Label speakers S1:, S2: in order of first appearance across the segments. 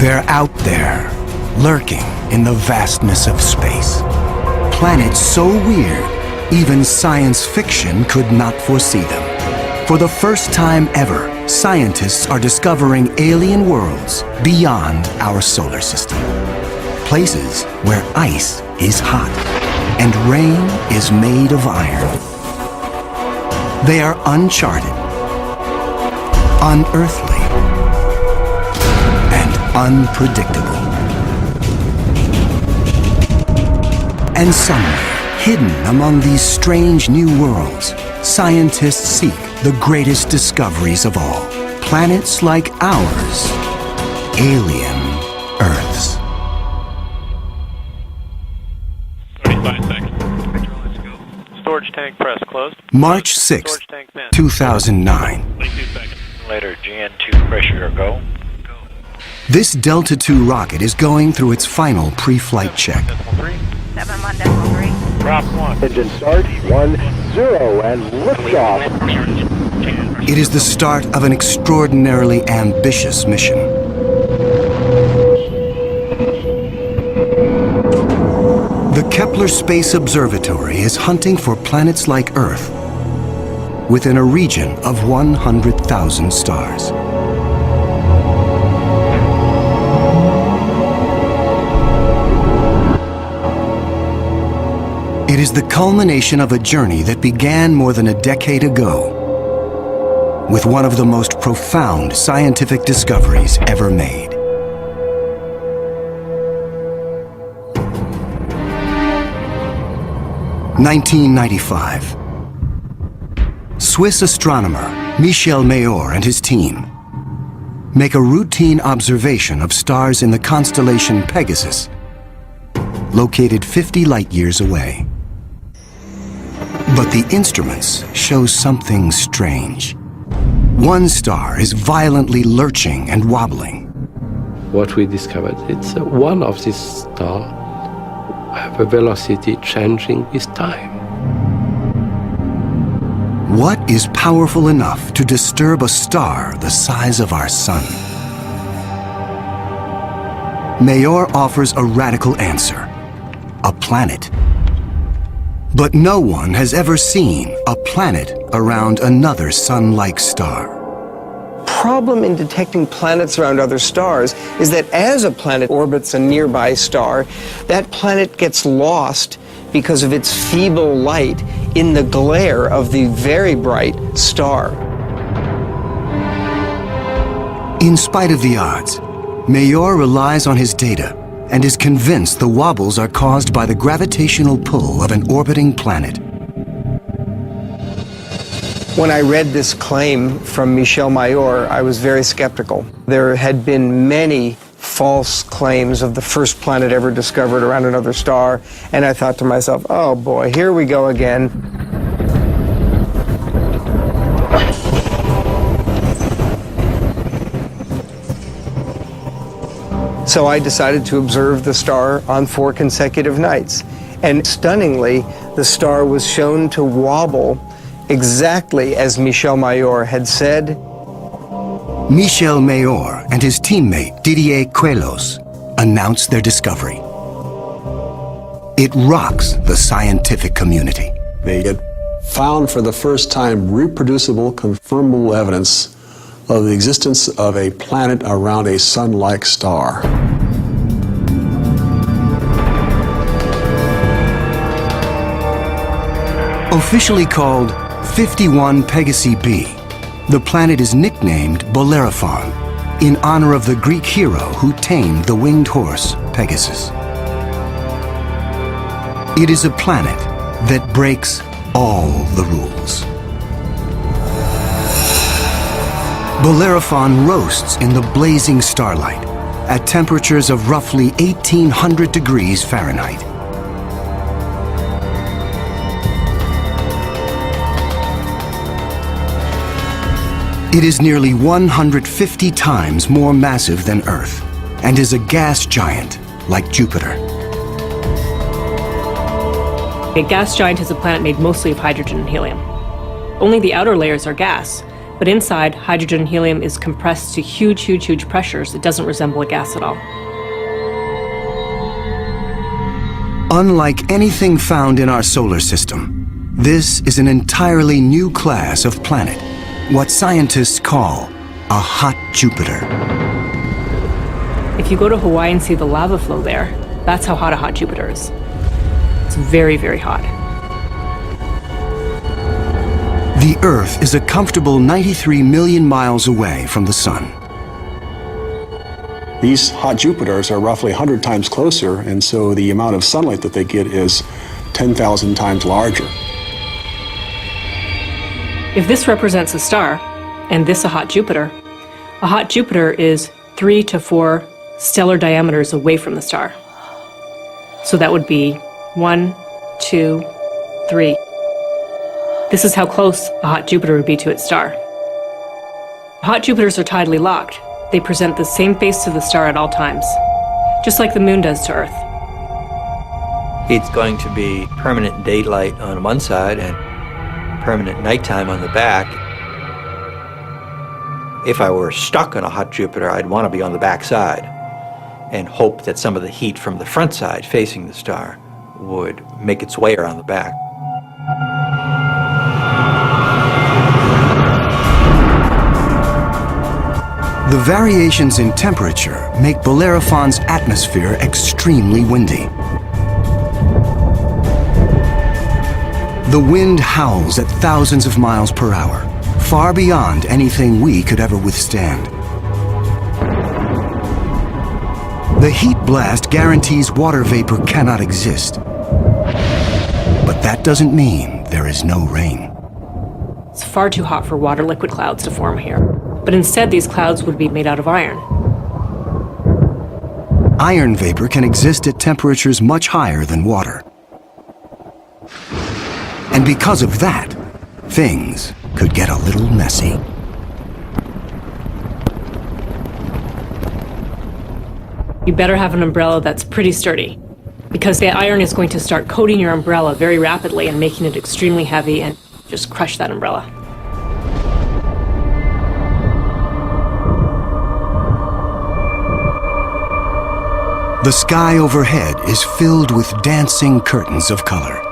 S1: They're out there, lurking in the vastness of space. Planets so weird, even science fiction could not foresee them. For the first time ever, scientists are discovering alien worlds beyond our solar system. Places where ice is hot and rain is made of iron. They are uncharted, unearthly, and unpredictable. And somewhere, hidden among these strange new worlds, scientists seek the greatest discoveries of all. Planets like ours, alien Earths.
S2: 35 seconds. Storage tank press closed.
S1: March 6, 2009.
S2: 22 seconds.
S3: Later, GN2 pressure go.
S1: This Delta II rocket is going through its final pre-flight check.
S4: 7.1.3.
S2: Drop 1.
S5: Engine start, 1, 0, and liftoff.
S1: It is the start of an extraordinarily ambitious mission. The Kepler Space Observatory is hunting for planets like Earth within a region of 100,000 stars. It is the culmination of a journey that began more than a decade ago with one of the most profound scientific discoveries ever made. In 1995. Swiss astronomer Michel Mayor and his team make a routine observation of stars in the constellation Pegasus, located 50 light-years away. But the instruments show something strange. One star is violently lurching and wobbling.
S6: What we discovered, it's one of these stars have a velocity changing with time.
S1: What is powerful enough to disturb a star the size of our sun? Mayor offers a radical answer: a planet. But no one has ever seen a planet around another sun-like star.
S7: Problem in detecting planets around other stars is that as a planet orbits a nearby star, that planet gets lost because of its feeble light in the glare of the very bright star.
S1: In spite of the odds, Mayor relies on his data and is convinced the wobbles are caused by the gravitational pull of an orbiting planet.
S7: When I read this claim from Michel Mayor, I was very skeptical. There had been many false claims of the first planet ever discovered around another star, and I thought to myself, oh boy, here we go again. So I decided to observe the star on 4 consecutive nights. And stunningly, the star was shown to wobble exactly as Michel Mayor had said.
S1: Michel Mayor and his teammate Didier Queloz announce their discovery. It rocks the scientific community.
S8: They had found for the first time reproducible, confirmable evidence of the existence of a planet around a sun-like star.
S1: Officially called 51 Pegasi b, the planet is nicknamed Bellerophon in honor of the Greek hero who tamed the winged horse Pegasus. It is a planet that breaks all the rules. Bellerophon roasts in the blazing starlight at temperatures of roughly 1,800 degrees Fahrenheit. It is nearly 150 times more massive than Earth and is a gas giant like Jupiter.
S9: A gas giant is a planet made mostly of hydrogen and helium. Only the outer layers are gas, But inside, hydrogen and helium is compressed to huge, huge, huge pressures. It doesn't resemble a gas at all.
S1: Unlike anything found in our solar system, this is an entirely new class of planet, what scientists call a hot Jupiter.
S9: If you go to Hawaii and see the lava flow there, that's how hot a hot Jupiter is. It's very, very hot.
S1: The Earth is a comfortable 93 million miles away from the Sun.
S8: These hot Jupiters are roughly 100 times closer, and so the amount of sunlight that they get is 10,000 times larger.
S9: If this represents a star, and this a hot Jupiter is 3 to 4 stellar diameters away from the star. So that would be 1, 2, 3. This is how close a hot Jupiter would be to its star. Hot Jupiters are tidally locked. They present the same face to the star at all times, just like the moon does to Earth.
S10: It's going to be permanent daylight on one side and permanent nighttime on the back. If I were stuck on a hot Jupiter, I'd want to be on the back side and hope that some of the heat from the front side facing the star would make its way around the back.
S1: The variations in temperature make Bellerophon's atmosphere extremely windy. The wind howls at thousands of miles per hour, far beyond anything we could ever withstand. The heat blast guarantees water vapor cannot exist. But that doesn't mean there is no rain.
S9: It's far too hot for water liquid clouds to form here. But instead, these clouds would be made out of iron.
S1: Iron vapor can exist at temperatures much higher than water. And because of that, things could get a little messy.
S9: You better have an umbrella that's pretty sturdy, because the iron is going to start coating your umbrella very rapidly and making it extremely heavy and just crush that umbrella.
S1: The sky overhead is filled with dancing curtains of color.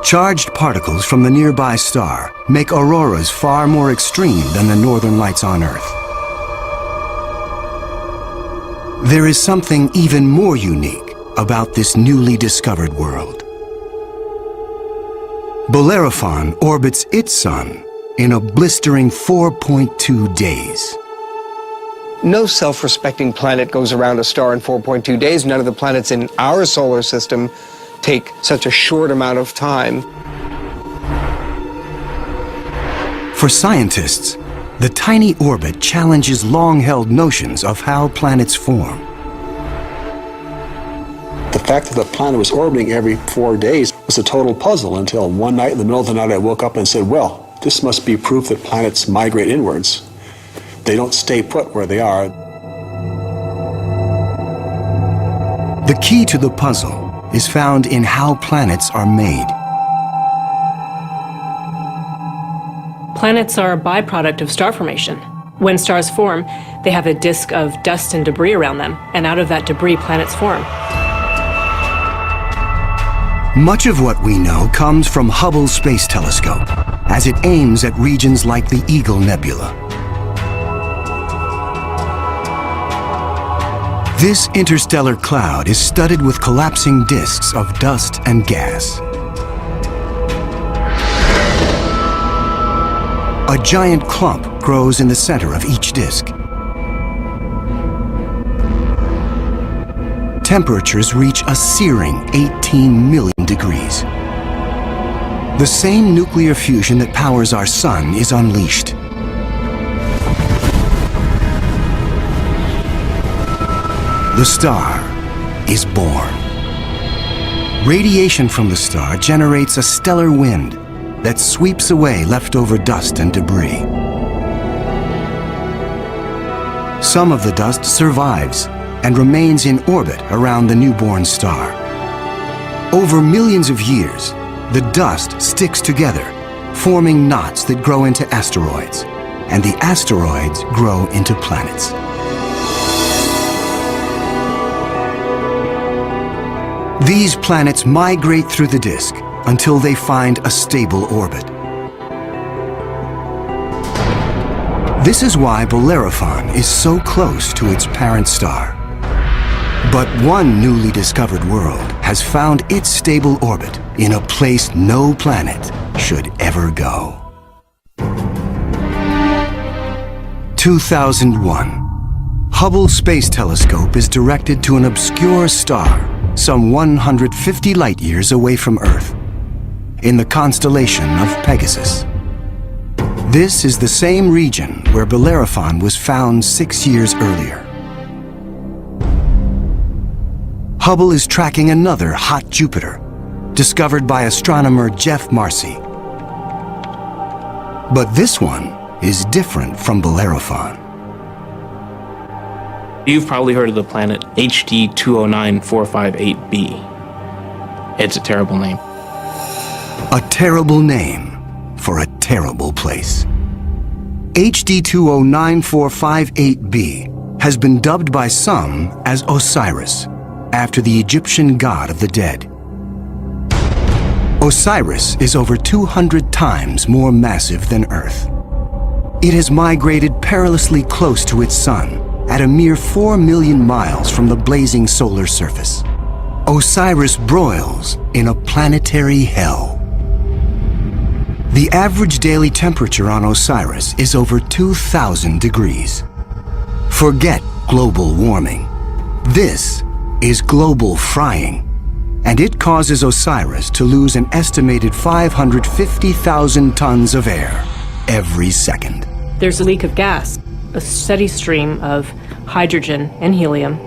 S1: Charged particles from the nearby star make auroras far more extreme than the northern lights on Earth. There is something even more unique about this newly discovered world. Bellerophon orbits its sun in a blistering 4.2 days.
S7: No self-respecting planet goes around a star in 4.2 days. None of the planets in our solar system take such a short amount of time.
S1: For scientists, the tiny orbit challenges long-held notions of how planets form.
S8: The fact that the planet was orbiting every 4 days was a total puzzle until one night in the middle of the night I woke up and said, well, this must be proof that planets migrate inwards. They don't stay put where they are.
S1: The key to the puzzle is found in how planets are made.
S9: Planets are a byproduct of star formation. When stars form, they have a disk of dust and debris around them, and out of that debris, planets form.
S1: Much of what we know comes from Hubble Space Telescope, as it aims at regions like the Eagle Nebula. This interstellar cloud is studded with collapsing disks of dust and gas. A giant clump grows in the center of each disk. Temperatures reach a searing 18 million degrees. The same nuclear fusion that powers our sun is unleashed. The star is born. Radiation from the star generates a stellar wind that sweeps away leftover dust and debris. Some of the dust survives and remains in orbit around the newborn star. Over millions of years, the dust sticks together, forming knots that grow into asteroids, and the asteroids grow into planets. These planets migrate through the disk until they find a stable orbit. This is why Bellerophon is so close to its parent star. But one newly discovered world has found its stable orbit in a place no planet should ever go. 2001. Hubble Space Telescope is directed to an obscure star some 150 light-years away from Earth, in the constellation of Pegasus. This is the same region where Bellerophon was found 6 years earlier. Hubble is tracking another hot Jupiter, discovered by astronomer Geoff Marcy. But this one is different from Bellerophon.
S11: You've probably heard of the planet HD 209458b. It's a terrible name.
S1: A terrible name for a terrible place. HD 209458b has been dubbed by some as Osiris, after the Egyptian god of the dead. Osiris is over 200 times more massive than Earth. It has migrated perilously close to its sun, at a mere 4 million miles from the blazing solar surface. Osiris broils in a planetary hell. The average daily temperature on Osiris is over 2,000 degrees. Forget global warming. This is global frying, and it causes Osiris to lose an estimated 550,000 tons of air every second.
S9: There's a leak of gas, a steady stream of hydrogen and helium,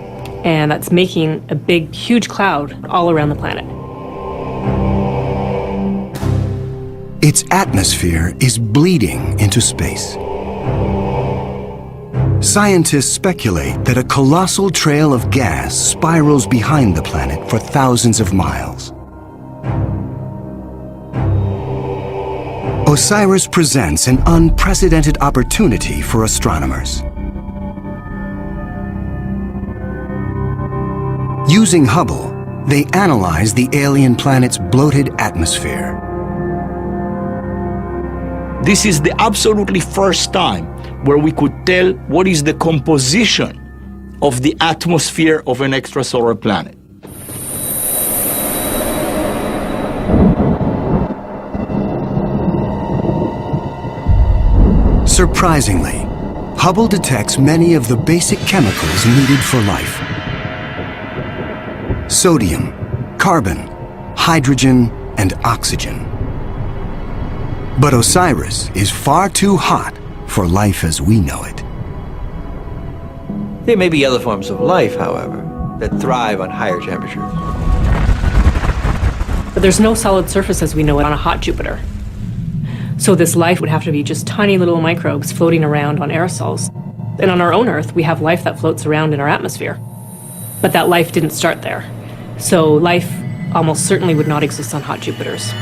S9: and that's making a big, huge cloud all around the planet.
S1: Its atmosphere is bleeding into space. Scientists speculate that a colossal trail of gas spirals behind the planet for thousands of miles. Osiris presents an unprecedented opportunity for astronomers. Using Hubble, they analyze the alien planet's bloated atmosphere.
S12: This is the absolutely first time where we could tell what is the composition of the atmosphere of an extrasolar planet.
S1: Surprisingly, Hubble detects many of the basic chemicals needed for life. Sodium, carbon, hydrogen, and oxygen. But Osiris is far too hot for life as we know it.
S10: There may be other forms of life, however, that thrive on higher temperatures.
S9: But there's no solid surface as we know it on a hot Jupiter. So this life would have to be just tiny little microbes floating around on aerosols. And on our own Earth, we have life that floats around in our atmosphere. But that life didn't start there. So life almost certainly would not exist on hot Jupiters.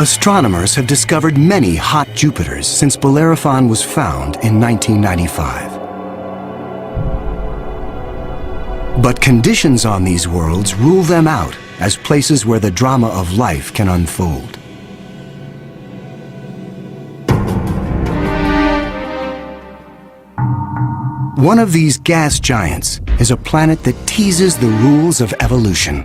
S1: Astronomers have discovered many hot Jupiters since Bellerophon was found in 1995. But conditions on these worlds rule them out as places where the drama of life can unfold. One of these gas giants is a planet that teases the rules of evolution.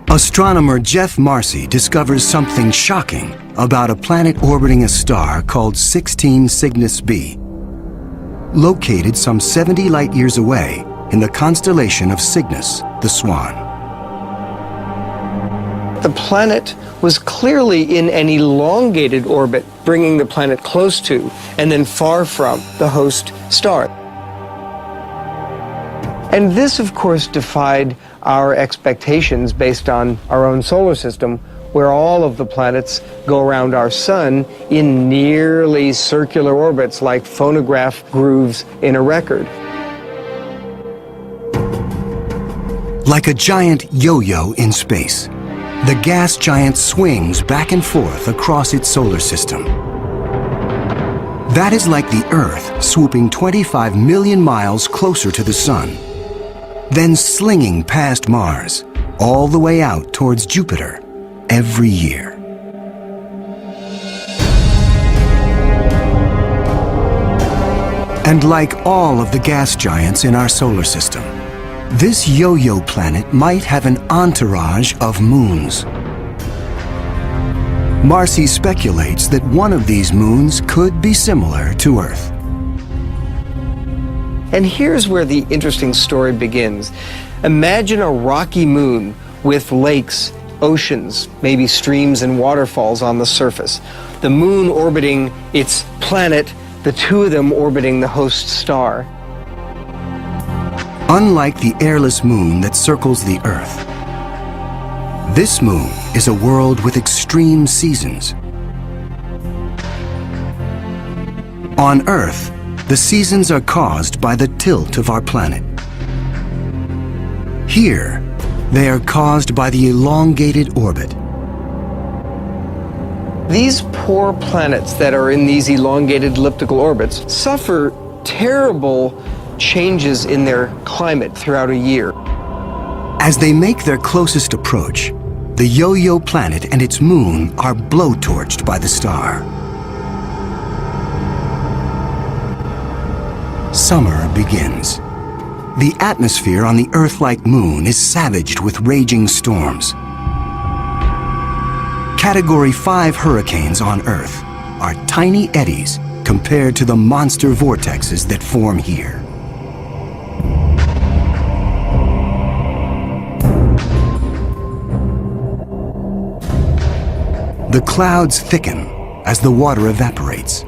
S1: Astronomer Geoff Marcy discovers something shocking about a planet orbiting a star called 16 Cygnus b, located some 70 light-years away in the constellation of Cygnus, the Swan.
S7: The planet was clearly in an elongated orbit, bringing the planet close to and then far from the host star. And this, of course, defied our expectations based on our own solar system, where all of the planets go around our sun in nearly circular orbits like phonograph grooves in a record.
S1: Like a giant yo-yo in space, the gas giant swings back and forth across its solar system. That is like the Earth swooping 25 million miles closer to the Sun, then slinging past Mars, all the way out towards Jupiter every year. And like all of the gas giants in our solar system, this yo-yo planet might have an entourage of moons. Marcy speculates that one of these moons could be similar to Earth.
S7: And here's where the interesting story begins. Imagine a rocky moon with lakes, oceans, maybe streams and waterfalls on the surface. The moon orbiting its planet, the two of them orbiting the host star.
S1: Unlike the airless moon that circles the Earth, this moon is a world with extreme seasons. On Earth, the seasons are caused by the tilt of our planet. Here, they are caused by the elongated orbit.
S7: These poor planets that are in these elongated elliptical orbits suffer terrible changes in their climate throughout a year.
S1: As they make their closest approach, the yo-yo planet and its moon are blowtorched by the star. Summer begins. The atmosphere on the Earth-like moon is savaged with raging storms. Category 5 hurricanes on Earth are tiny eddies compared to the monster vortexes that form here. The clouds thicken as the water evaporates.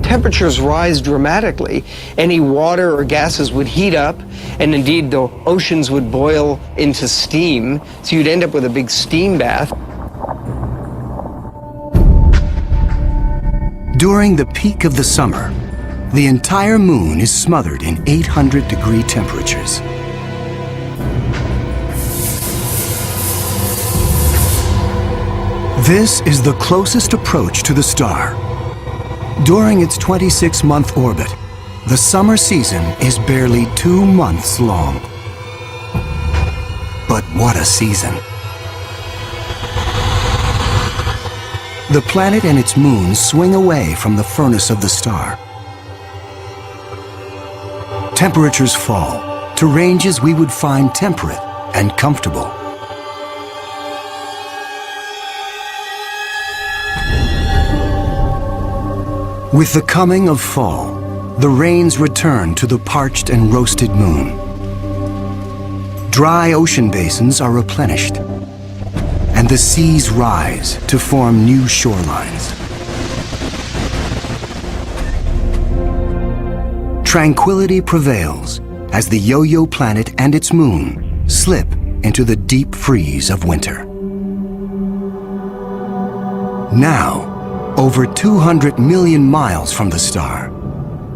S7: Temperatures rise dramatically. Any water or gases would heat up, and indeed the oceans would boil into steam, so you'd end up with a big steam bath.
S1: During the peak of the summer, the entire moon is smothered in 800-degree temperatures. This is the closest approach to the star. During its 26-month orbit, the summer season is barely 2 months long. But what a season! The planet and its moon swing away from the furnace of the star. Temperatures fall to ranges we would find temperate and comfortable. With the coming of fall, the rains return to the parched and roasted moon. Dry ocean basins are replenished, and the seas rise to form new shorelines. Tranquility prevails as the yo-yo planet and its moon slip into the deep freeze of winter. Now, over 200 million miles from the star,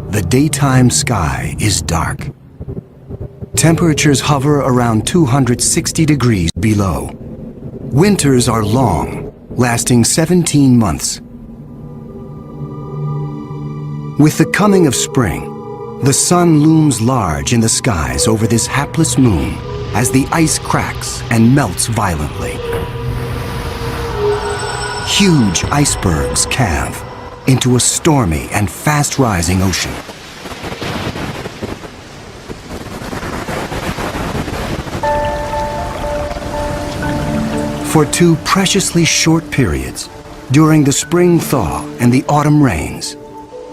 S1: the daytime sky is dark. Temperatures hover around 260 degrees below. Winters are long, lasting 17 months. With the coming of spring, the sun looms large in the skies over this hapless moon as the ice cracks and melts violently. Huge icebergs calve into a stormy and fast-rising ocean. For 2 preciously short periods, during the spring thaw and the autumn rains,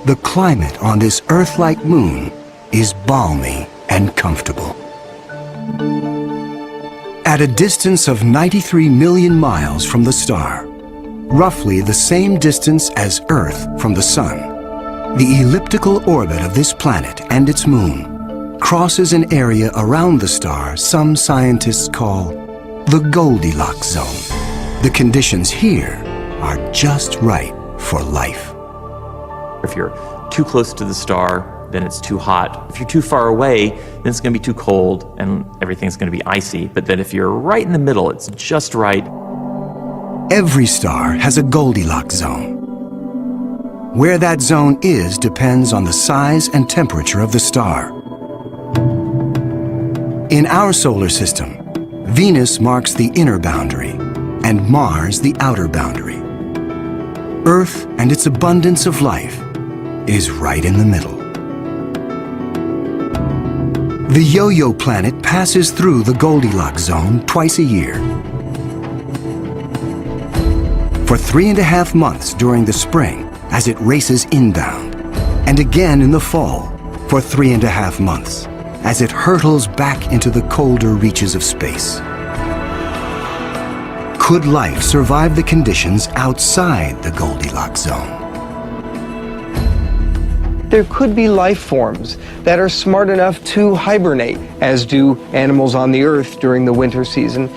S1: the climate on this Earth-like moon is balmy and comfortable. At a distance of 93 million miles from the star, roughly the same distance as Earth from the Sun, the elliptical orbit of this planet and its moon crosses an area around the star some scientists call the Goldilocks zone. The conditions here are just right for life.
S13: If you're too close to the star, then it's too hot. If you're too far away, then it's going to be too cold and everything's going to be icy. But then if you're right in the middle, it's just right.
S1: Every star has a Goldilocks zone. Where that zone is depends on the size and temperature of the star. In our solar system, Venus marks the inner boundary and Mars the outer boundary. Earth and its abundance of life is right in the middle. The Yo-Yo planet passes through the Goldilocks zone twice a year. For 3.5 months during the spring as it races inbound, and again in the fall for 3.5 months as it hurtles back into the colder reaches of space. Could life survive the conditions outside the Goldilocks zone?
S7: There could be life forms that are smart enough to hibernate, as do animals on the Earth during the winter season.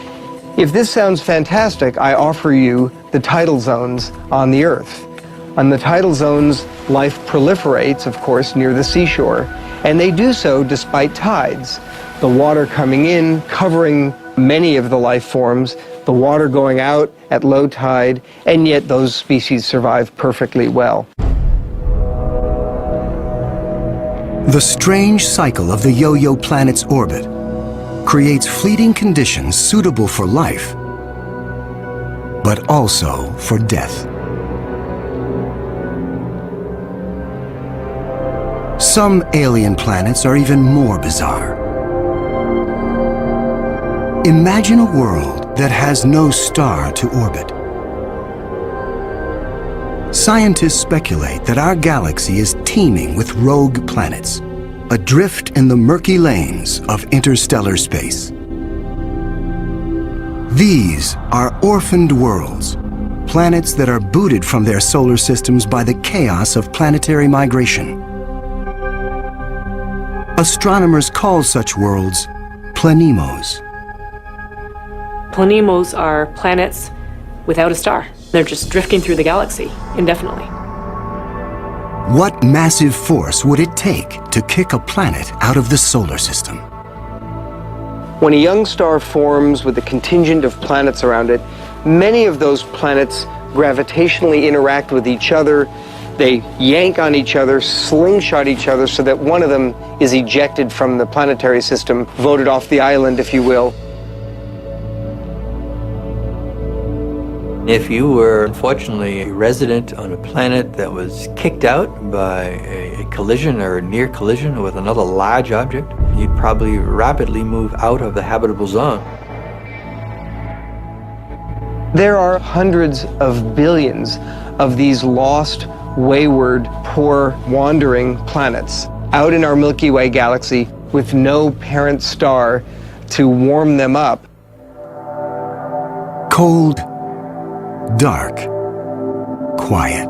S7: If this sounds fantastic, I offer you the tidal zones on the Earth. On the tidal zones, life proliferates, of course, near the seashore, and they do so despite tides. The water coming in, covering many of the life forms, the water going out at low tide, and yet those species survive perfectly well.
S1: The strange cycle of the Yo-Yo planet's orbit creates fleeting conditions suitable for life, but also for death. Some alien planets are even more bizarre. Imagine a world that has no star to orbit. Scientists speculate that our galaxy is teeming with rogue planets, adrift in the murky lanes of interstellar space. These are orphaned worlds, planets that are booted from their solar systems by the chaos of planetary migration. Astronomers call such worlds planemos.
S9: Planemos are planets without a star. They're just drifting through the galaxy indefinitely.
S1: What massive force would it take to kick a planet out of the solar system?
S7: When a young star forms with a contingent of planets around it, many of those planets gravitationally interact with each other. They yank on each other, slingshot each other, so that one of them is ejected from the planetary system, voted off the island, if you will.
S10: If you were, unfortunately, a resident on a planet that was kicked out by a collision or a near collision with another large object, you'd probably rapidly move out of the habitable zone.
S7: There are hundreds of billions of these lost, wayward, poor, wandering planets out in our Milky Way galaxy with no parent star to warm them up.
S1: Cold, dark, quiet.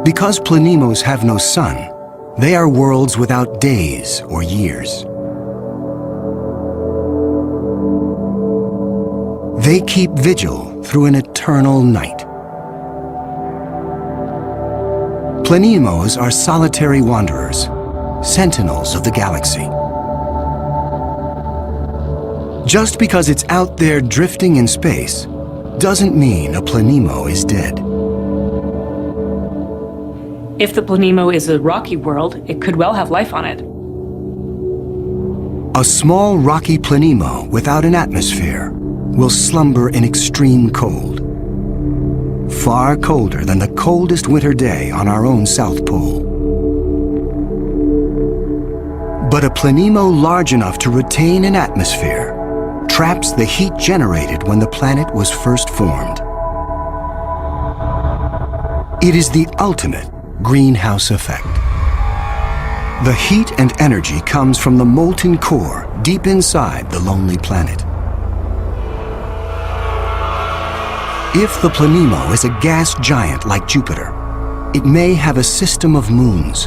S1: Because planemos have no sun, they are worlds without days or years. They keep vigil through an eternal night. Planemos are solitary wanderers, sentinels of the galaxy. Just because it's out there drifting in space doesn't mean a planemo is dead.
S9: If the planemo is a rocky world, it could well have life on it.
S1: A small rocky planemo without an atmosphere will slumber in extreme cold. Far colder than the coldest winter day on our own South Pole. But a planemo large enough to retain an atmosphere traps the heat generated when the planet was first formed. It is the ultimate greenhouse effect. The heat and energy comes from the molten core deep inside the lonely planet. If the planemo is a gas giant like Jupiter, it may have a system of moons.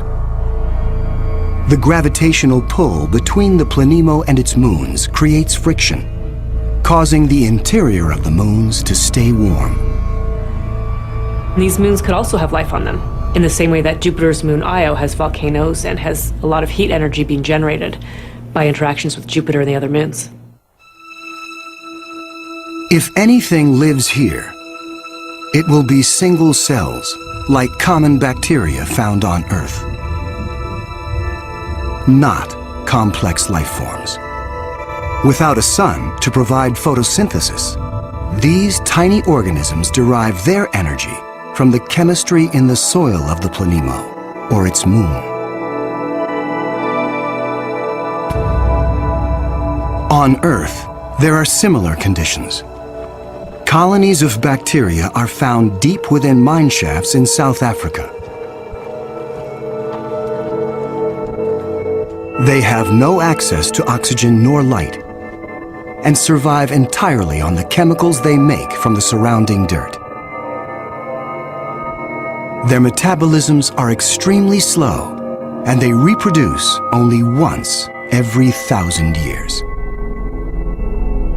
S1: The gravitational pull between the planemo and its moons creates friction, causing the interior of the moons to stay warm.
S9: These moons could also have life on them, in the same way that Jupiter's moon Io has volcanoes and has a lot of heat energy being generated by interactions with Jupiter and the other moons.
S1: If anything lives here, it will be single cells, like common bacteria found on Earth. Not complex life forms. Without a sun to provide photosynthesis, these tiny organisms derive their energy from the chemistry in the soil of the Planemo, or its moon. On Earth, there are similar conditions. Colonies of bacteria are found deep within mine shafts in South Africa. They have no access to oxygen nor light, and survive entirely on the chemicals they make from the surrounding dirt. Their metabolisms are extremely slow, and they reproduce only once every 1,000 years.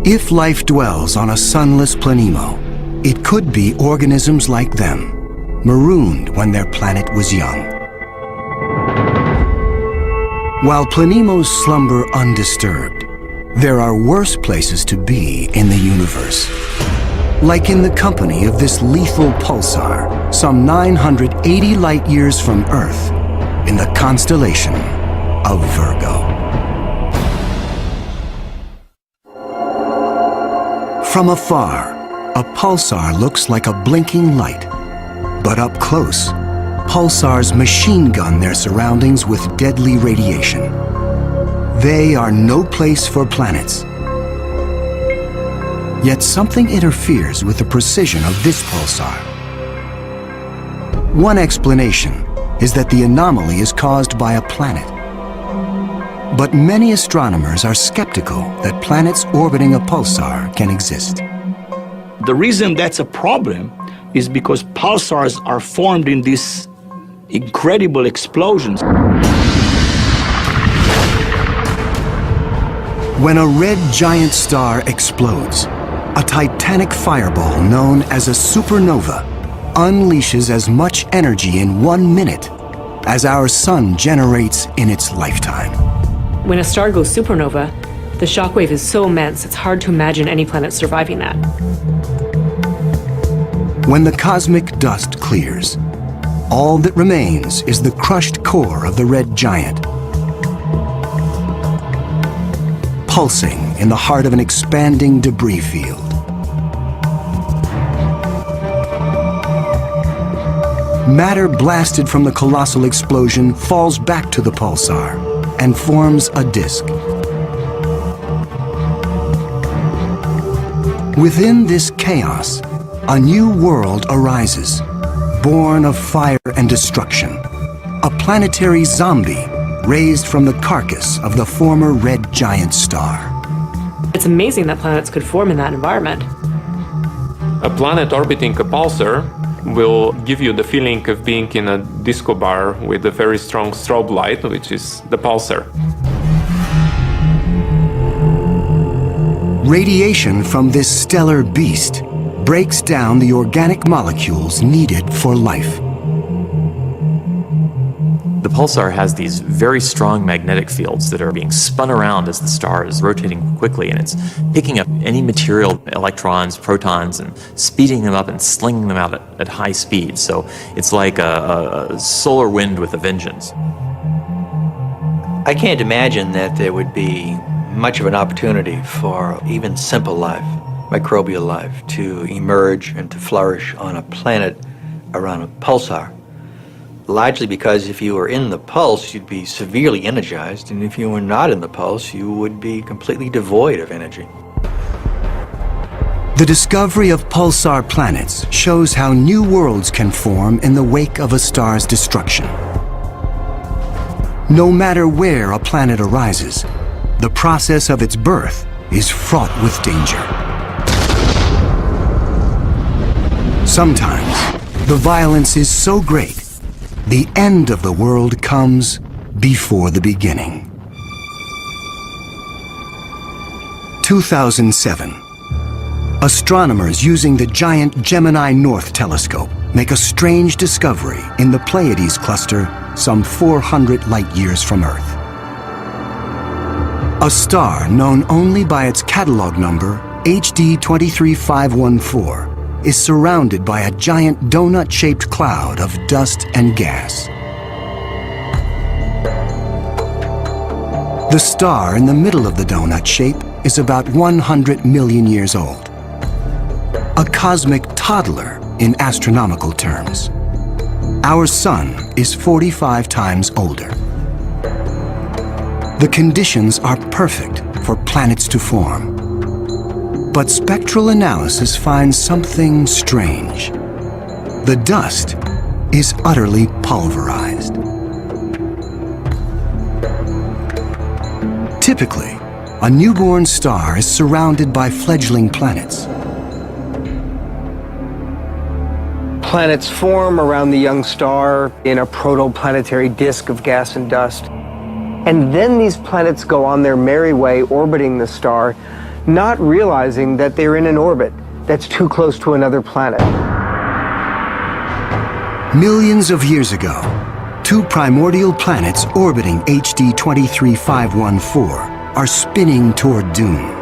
S1: If life dwells on a sunless Planemo, it could be organisms like them, marooned when their planet was young. While Planemos slumber undisturbed, there are worse places to be in the universe. Like in the company of this lethal pulsar, some 980 light-years from Earth, in the constellation of Virgo. From afar, a pulsar looks like a blinking light. But up close, pulsars machine gun their surroundings with deadly radiation. They are no place for planets. Yet something interferes with the precision of this pulsar. One explanation is that the anomaly is caused by a planet. But many astronomers are skeptical that planets orbiting a pulsar can exist.
S12: The reason that's a problem is because pulsars are formed in these incredible explosions.
S1: When a red giant star explodes, a titanic fireball known as a supernova unleashes as much energy in 1 minute as our sun generates in its lifetime.
S9: When a star goes supernova, the shockwave is so immense it's hard to imagine any planet surviving that.
S1: When the cosmic dust clears, all that remains is the crushed core of the red giant, pulsing in the heart of an expanding debris field. Matter blasted from the colossal explosion falls back to the pulsar and forms a disk. Within this chaos, a new world arises, born of fire and destruction. A planetary zombie raised from the carcass of the former red giant star.
S9: It's amazing that planets could form in that environment.
S13: A planet orbiting a pulsar will give you the feeling of being in a disco bar with a very strong strobe light, which is the pulsar.
S1: Radiation from this stellar beast breaks down the organic molecules needed for life.
S13: The pulsar has these very strong magnetic fields that are being spun around as the star is rotating quickly, and it's picking up any material, electrons, protons, and speeding them up and slinging them out at high speed. So it's like a solar wind with a vengeance.
S10: I can't imagine that there would be much of an opportunity for even simple life, microbial life, to emerge and to flourish on a planet around a pulsar. Largely because if you were in the pulse, you'd be severely energized, and if you were not in the pulse, you would be completely devoid of energy.
S1: The discovery of pulsar planets shows how new worlds can form in the wake of a star's destruction. No matter where a planet arises, the process of its birth is fraught with danger. Sometimes, the violence is so great, the end of the world comes before the beginning. 2007, Astronomers using the giant Gemini North telescope make a strange discovery in the Pleiades cluster some 400 light-years from Earth. A star known only by its catalog number, HD 23514, is surrounded by a giant donut-shaped cloud of dust and gas. The star in the middle of the donut shape is about 100 million years old. A cosmic toddler in astronomical terms. Our Sun is 45 times older. The conditions are perfect for planets to form. But spectral analysis finds something strange. The dust is utterly pulverized. Typically, a newborn star is surrounded by fledgling planets.
S7: Planets form around the young star in a protoplanetary disk of gas and dust. And then these planets go on their merry way orbiting the star, not realizing that they're in an orbit that's too close to another planet.
S1: Millions of years ago, two primordial planets orbiting HD 23514 are spinning toward doom.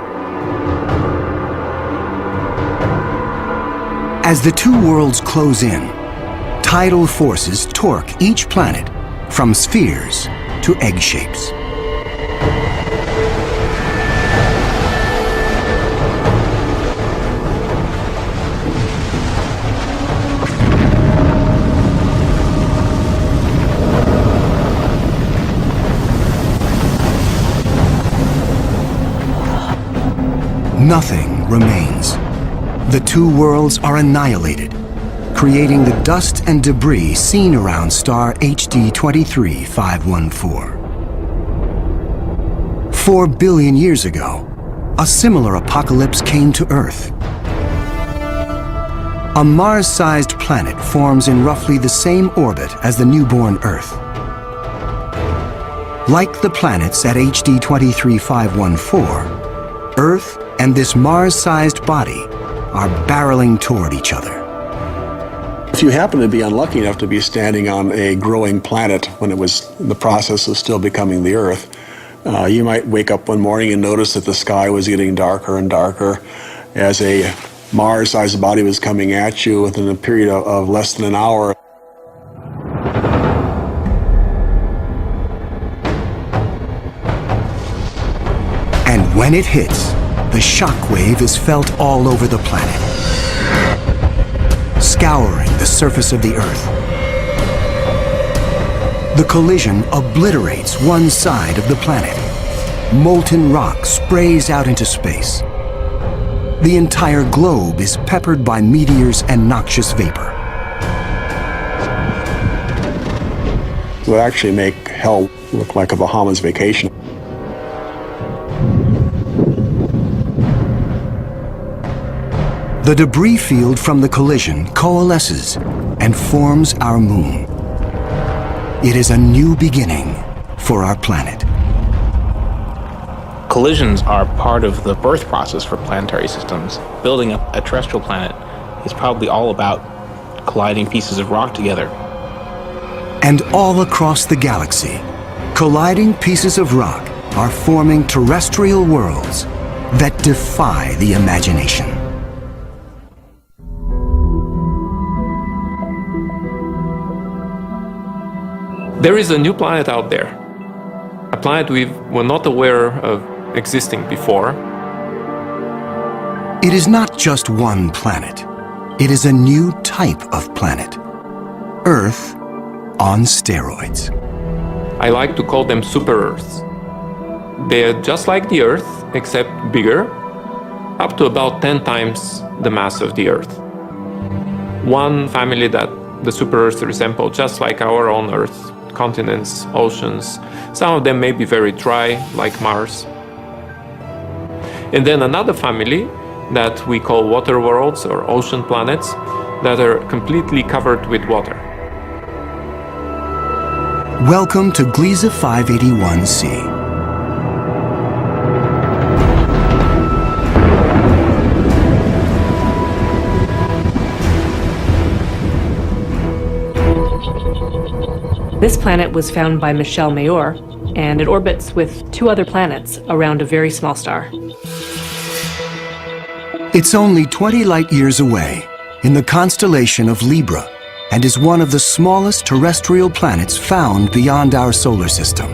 S1: As the two worlds close in, tidal forces torque each planet from spheres to egg shapes. Nothing remains. The two worlds are annihilated, creating the dust and debris seen around star HD 23514. 4 billion years ago, a similar apocalypse came to Earth. A Mars-sized planet forms in roughly the same orbit as the newborn Earth. Like the planets at HD 23514, Earth and this Mars-sized body are barreling toward each other.
S8: If you happen to be unlucky enough to be standing on a growing planet when it was in the process of still becoming the Earth, you might wake up one morning and notice that the sky was getting darker and darker as a Mars-sized body was coming at you within a period of less than an hour.
S1: And when it hits, the shock wave is felt all over the planet, scouring the surface of the Earth. The collision obliterates one side of the planet. Molten rock sprays out into space. The entire globe is peppered by meteors and noxious vapor.
S8: It would actually make hell look like a Bahamas vacation.
S1: The debris field from the collision coalesces and forms our moon. It is a new beginning for our planet.
S11: Collisions are part of the birth process for planetary systems. Building a terrestrial planet is probably all about colliding pieces of rock together.
S1: And all across the galaxy, colliding pieces of rock are forming terrestrial worlds that defy the imagination.
S6: There is a new planet out there, a planet we were not aware of existing before.
S1: It is not just one planet. It is a new type of planet. Earth on steroids.
S6: I like to call them super Earths. They're just like the Earth, except bigger, up to about 10 times the mass of the Earth. One family that the super Earths resemble just like our own Earth. Continents, oceans. Some of them may be very dry, like Mars. And then another family that we call water worlds or ocean planets that are completely covered with water.
S1: Welcome to Gliese 581c.
S9: This planet was found by Michel Mayor, and it orbits with 2 other planets around a very small star.
S1: It's only 20 light years away in the constellation of Libra and is one of the smallest terrestrial planets found beyond our solar system.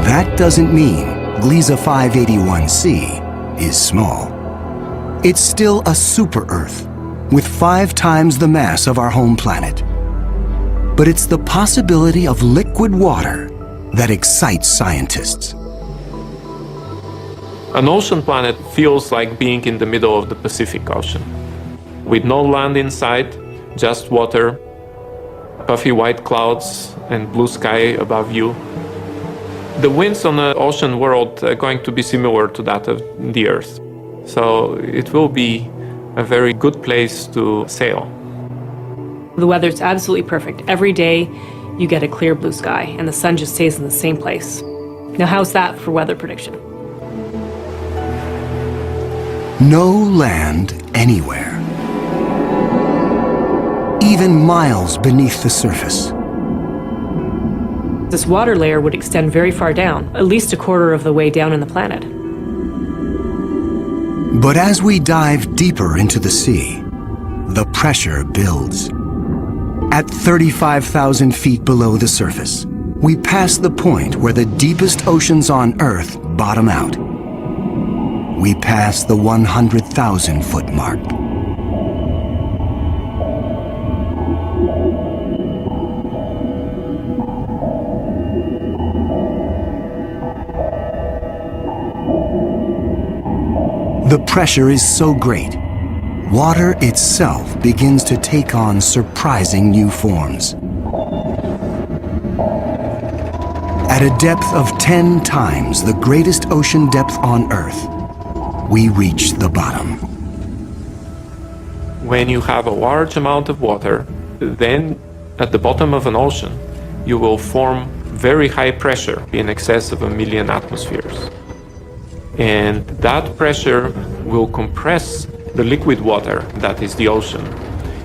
S1: That doesn't mean Gliese 581c is small. It's still a super-Earth with 5 times the mass of our home planet. But it's the possibility of liquid water that excites scientists.
S6: An ocean planet feels like being in the middle of the Pacific Ocean, with no land inside, just water, puffy white clouds, and blue sky above you. The winds on the ocean world are going to be similar to that of the Earth, so it will be a very good place to sail.
S9: The weather's absolutely perfect. Every day you get a clear blue sky, and the sun just stays in the same place. Now, how's that for weather prediction?
S1: No land anywhere. Even miles beneath the surface.
S9: This water layer would extend very far down, at least a quarter of the way down in the planet.
S1: But as we dive deeper into the sea, the pressure builds. At 35,000 feet below the surface, we pass the point where the deepest oceans on Earth bottom out. We pass the 100,000-foot mark. The pressure is so great, water itself begins to take on surprising new forms. At a depth of 10 times the greatest ocean depth on Earth, we reach the bottom.
S6: When you have a large amount of water, then at the bottom of an ocean, you will form very high pressure in excess of 1 million atmospheres. And that pressure will compress the liquid water, that is the ocean,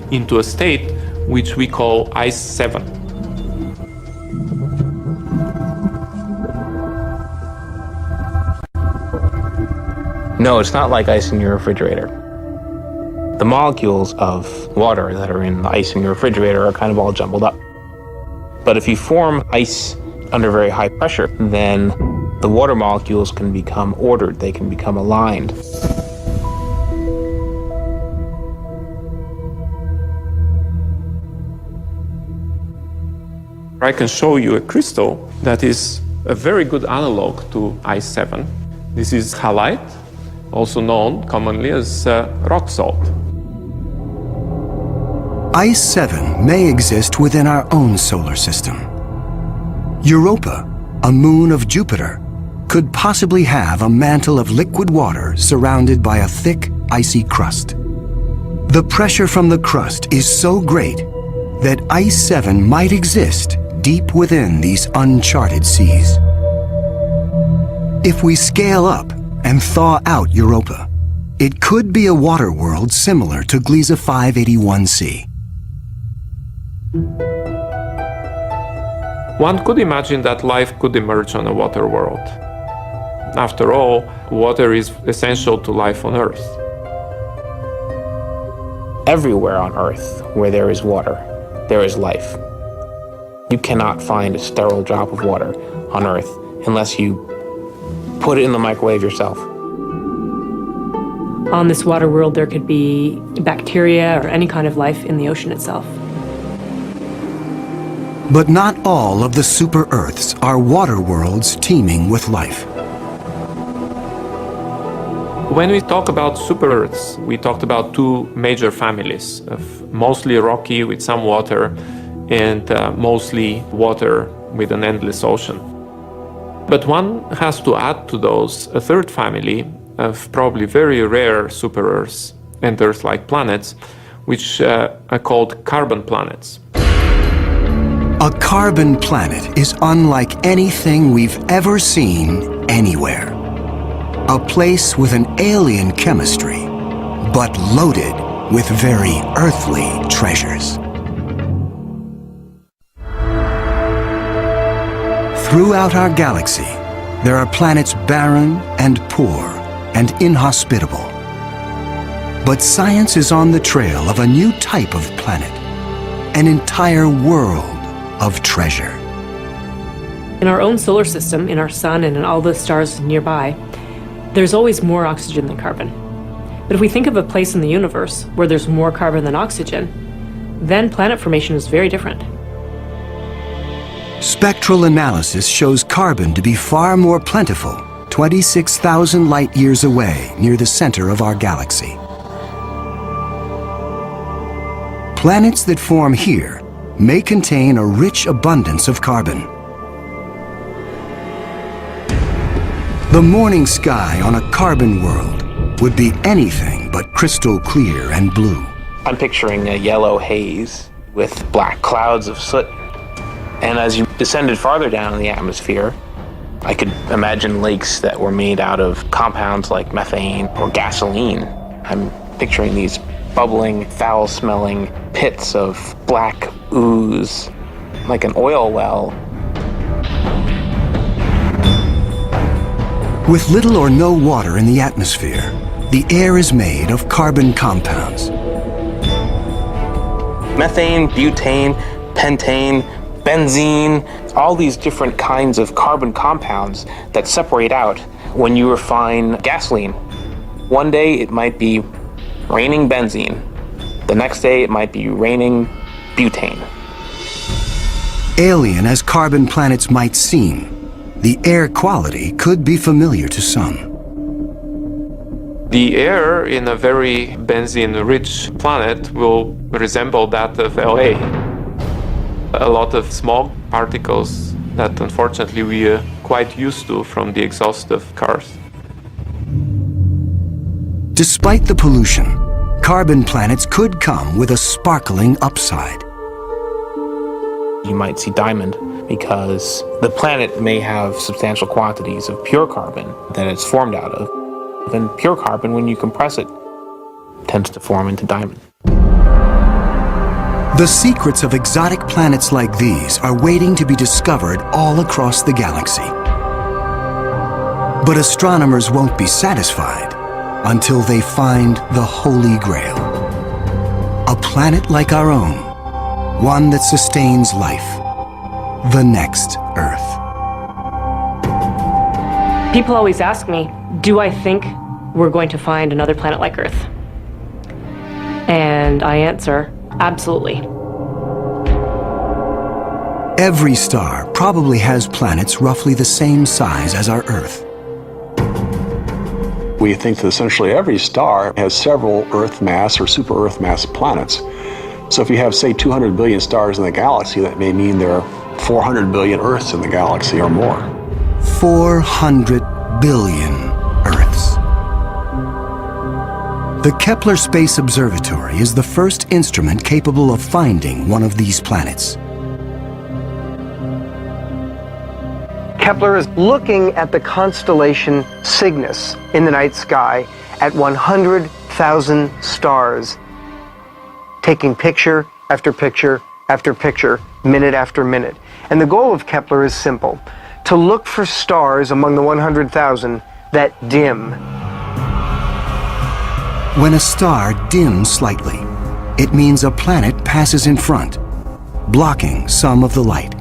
S6: into a state which we call Ice 7.
S11: No, it's not like ice in your refrigerator. The molecules of water that are in the ice in your refrigerator are kind of all jumbled up. But if you form ice under very high pressure, then the water molecules can become ordered, they can become aligned.
S6: I can show you a crystal that is a very good analog to Ice 7. This is halite, also known commonly as rock salt.
S1: Ice 7 may exist within our own solar system. Europa, a moon of Jupiter, could possibly have a mantle of liquid water surrounded by a thick, icy crust. The pressure from the crust is so great that Ice 7 might exist deep within these uncharted seas. If we scale up and thaw out Europa, it could be a water world similar to Gliese 581c.
S6: One could imagine that life could emerge on a water world. After all, water is essential to life on Earth.
S11: Everywhere on Earth where there is water, there is life. You cannot find a sterile drop of water on Earth unless you put it in the microwave yourself.
S9: On this water world, there could be bacteria or any kind of life in the ocean itself.
S1: But not all of the super-Earths are water worlds teeming with life.
S6: When we talk about super-Earths, we talked about 2 major families of mostly rocky with some water and mostly water with an endless ocean. But one has to add to those a 3rd family of probably very rare super-Earths and Earth-like planets, which are called carbon planets.
S1: A carbon planet is unlike anything we've ever seen anywhere. A place with an alien chemistry, but loaded with very earthly treasures. Throughout our galaxy, there are planets barren and poor and inhospitable. But science is on the trail of a new type of planet, an entire world of treasure.
S9: In our own solar system, in our sun and in all the stars nearby, there's always more oxygen than carbon. But if we think of a place in the universe where there's more carbon than oxygen, then planet formation is very different.
S1: Spectral analysis shows carbon to be far more plentiful, 26,000 light-years away near the center of our galaxy. Planets that form here may contain a rich abundance of carbon. The morning sky on a carbon world would be anything but crystal clear and blue.
S11: I'm picturing a yellow haze with black clouds of soot. And as you descended farther down in the atmosphere, I could imagine lakes that were made out of compounds like methane or gasoline. I'm picturing these bubbling, foul-smelling pits of black ooze, like an oil well.
S1: With little or no water in the atmosphere, the air is made of carbon compounds.
S11: Methane, butane, pentane, benzene, all these different kinds of carbon compounds that separate out when you refine gasoline. One day it might be raining benzene. The next day it might be raining butane.
S1: Alien as carbon planets might seem, the air quality could be familiar to some.
S6: The air in a very benzene-rich planet will resemble that of LA. A lot of small particles that unfortunately we are quite used to from the exhaust of cars.
S1: Despite the pollution, carbon planets could come with a sparkling upside.
S11: You might see diamond because the planet may have substantial quantities of pure carbon that it's formed out of. And pure carbon, when you compress it, tends to form into diamond.
S1: The secrets of exotic planets like these are waiting to be discovered all across the galaxy. But astronomers won't be satisfied until they find the Holy Grail. A planet like our own, one that sustains life, the next Earth.
S9: People always ask me, do I think we're going to find another planet like Earth? And I answer, absolutely.
S1: Every star probably has planets roughly the same size as our Earth.
S8: We think that essentially every star has several Earth mass or super Earth mass planets. So if you have, say, 200 billion stars in the galaxy, that may mean there are 400 billion Earths in the galaxy or more.
S1: 400 billion Earths. The Kepler Space Observatory is the first instrument capable of finding one of these planets.
S7: Kepler is looking at the constellation Cygnus in the night sky at 100,000 stars, taking picture after picture after picture, minute after minute. And the goal of Kepler is simple: to look for stars among the 100,000 that dim.
S1: When a star dims slightly, it means a planet passes in front, blocking some of the light.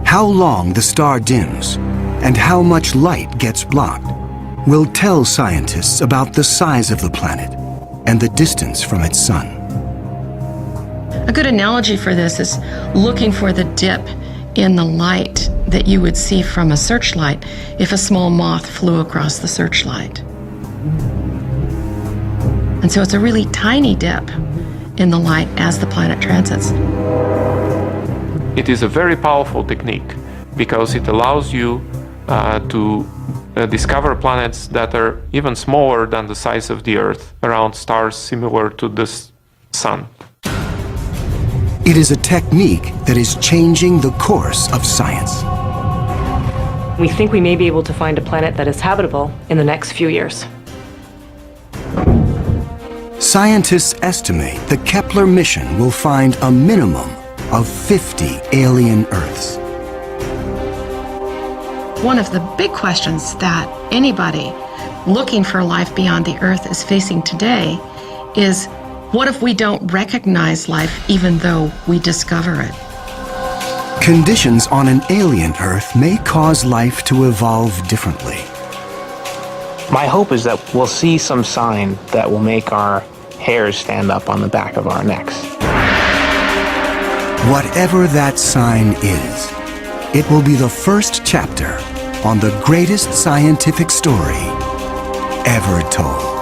S1: How long the star dims and how much light gets blocked will tell scientists about the size of the planet and the distance from its sun.
S14: A good analogy for this is looking for the dip in the light that you would see from a searchlight if a small moth flew across the searchlight. And so it's a really tiny dip in the light as the planet transits.
S6: It is a very powerful technique because it allows you to discover planets that are even smaller than the size of the Earth around stars similar to the Sun.
S1: It is a technique that is changing the course of science.
S9: We think we may be able to find a planet that is habitable in the next few years.
S1: Scientists estimate the Kepler mission will find a minimum of 50 alien Earths.
S14: One of the big questions that anybody looking for life beyond the Earth is facing today is, what if we don't recognize life even though we discover it?
S1: Conditions on an alien Earth may cause life to evolve differently.
S11: My hope is that we'll see some sign that will make our hairs stand up on the back of our necks.
S1: Whatever that sign is, it will be the first chapter on the greatest scientific story ever told.